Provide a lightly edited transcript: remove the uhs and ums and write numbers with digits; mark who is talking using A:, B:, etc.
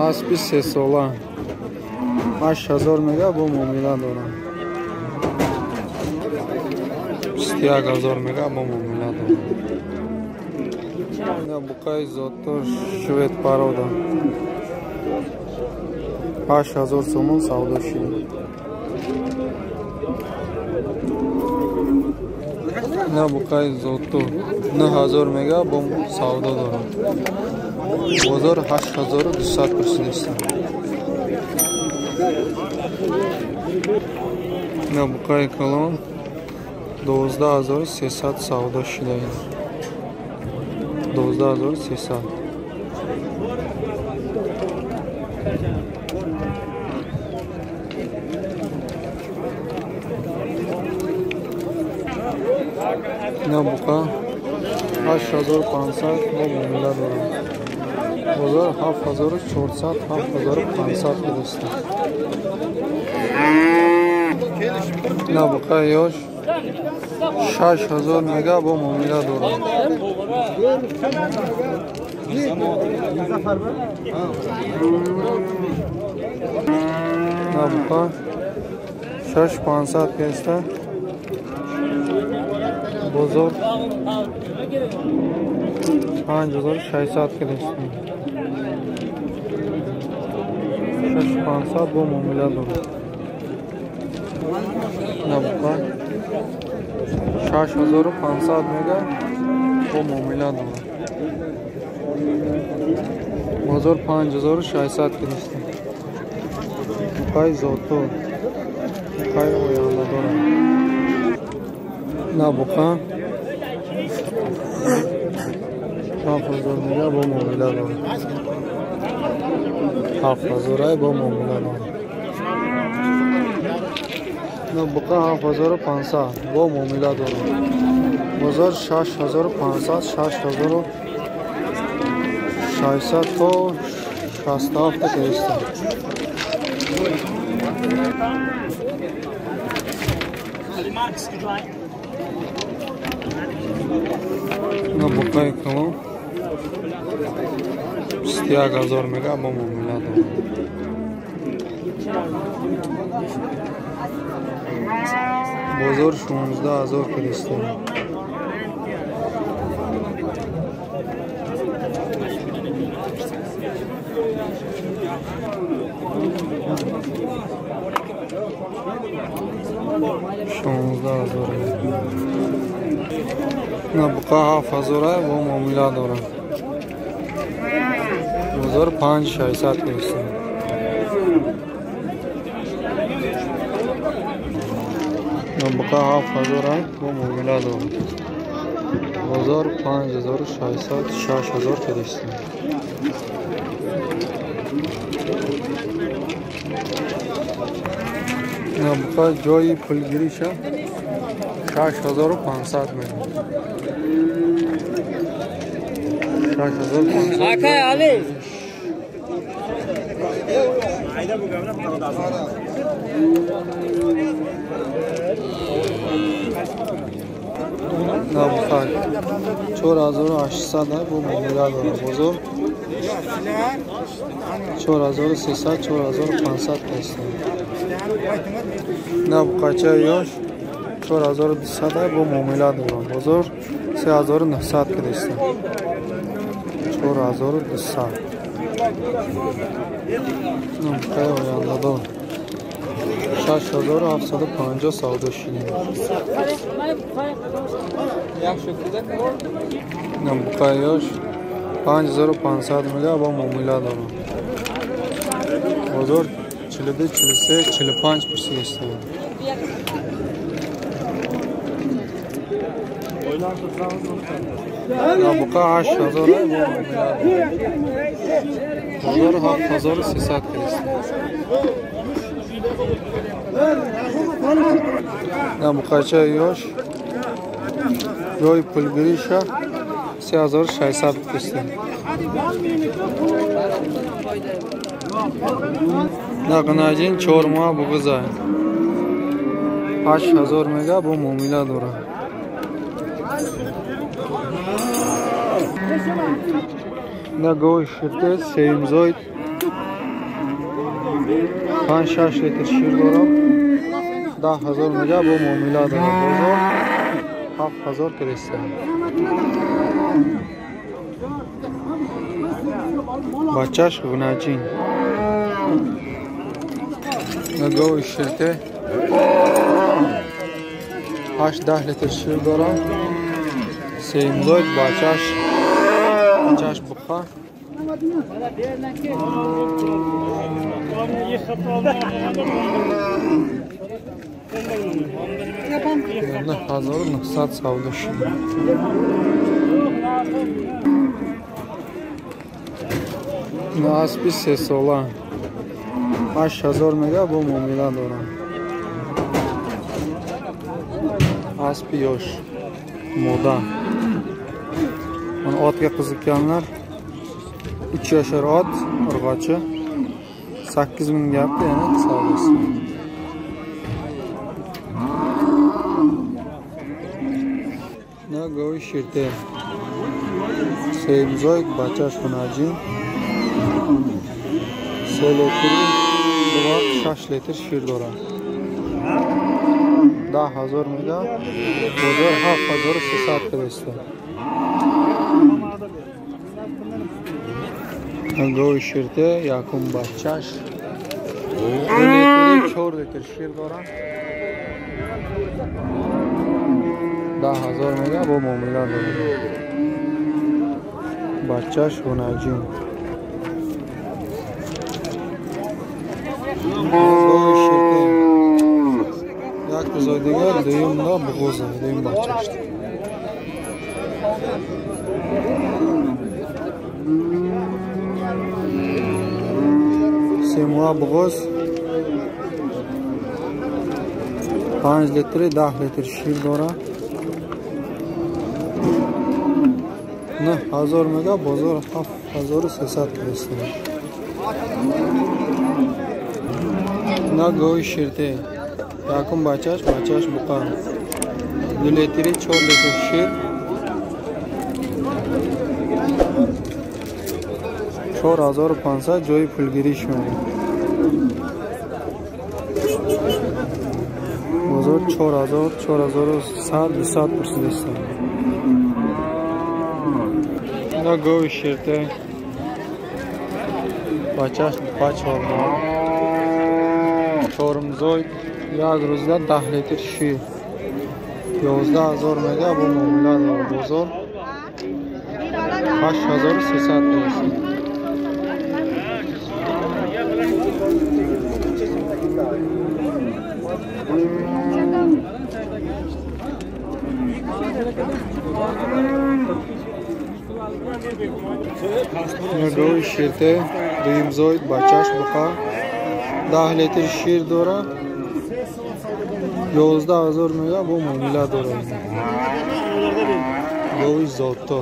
A: اسب 3 ساله 8000 میگه با معامله دارم. 21000 میگه با معامله دارم. نه بقای زاتور شوید پارودا 8000 سومون سودا شده. نه بقای زاتور 9000 میگه با سودا دارم. بازار 8200 پرسیدست. نه بقای کلان 12300 سودا شده. 12300. نه بقا 8500 با معامله دارم. بازار 7400 7500 پرسیدست. نه بقای یاش 6000 میگه با معامله دارم. نه بقا 6500 پیسته. بازار 5600 کلیست. 6500 با معامله دارم. نه بقا 6500 میگه با معامله دارم. بازار 5600 کلیست. بقای زاتور بقای اویانده دارم. نه بقا 7000 میگه با معامله دارم. 7000 با معامله دارم. نه بقا 7500 با معامله دارم. بازار 6500 6600 تا 67 کلیست. نه بقای کلان 21000 میگه با معامله دارم. بازار 16000 کلیست. نه بقا 7000 با معامله دارم. بازار 5600 کلیست. نه بقا 7000 با معامله دارم. بازار 5600 6000 کلیست. نه بقا جای پولگیری شد 6500 میگه. 6500
B: آقای علی
A: نه بقا 4800 با معامله دارم. بازار 4300 4500 کلیست. نه بقا چه یاش 4200 با معامله دارم. بازار 3900 کلیست. 4200. نه بقای اویانده دارم. 6750 سودا شده. نه بقای یاش 5500 میگه با معامله دارم. بازار 42 43 45 پرسیدست. نه بقا 8000 با معامله دارم. بازار 7300 کلیست. نه بقا چه یاش جای پولگیری شد 3600 کلیست. نه قناجین 4 ماه بگذار 8000 میگه با معامله دارم. نه گوش شده 3 امضای 5-6 litr shir dora 10,000 mega bu muomala dora bozor 7,000 kirishdi. Bachash g'unajin Nagoi shirte 8-10 litr shir dora Seymzoid bachash buqa Yana 1900 savdo shiri. Naspi sesola 8000 mega bu muomala dora. Aspi yosh moda. Mana otga qiziqqanlar 3 yashar ot urg'ochi 8000 gapdi yana savdosi. Nagoi shirte Seymzoid bachash g'unajin Seletri 6 litr shir dora 10,000 mega bozor 7,300 kirishdi. Nagoi shirte yakun bachash 4 litr shir dora 10,000 mega bu muomala dora. Bachash g'unajin Nagoi shirte yak zoydigar do'yimda bug'o'za do'yim bachashdi. Semua bug'oz 5 litr 10 litr shir dora 9,000 mega bozor 7,300 kirishdi. Nagoi shirte yakun bachash buqa 2 litr 4 litr shir 4,500 joy pulgiri shmari. Bozor 4,100 pursidesta. Nagoi shirte bachash olma. Seymzoid yak ro'zda 10 litr shir 11,000 mega bu muomala dora bozor 8,300 kirishdi. Nagoi shirte Seymzoid bachash buqa 10 litr shir dora 11,000 mega bu muomala dora. Go'y zoto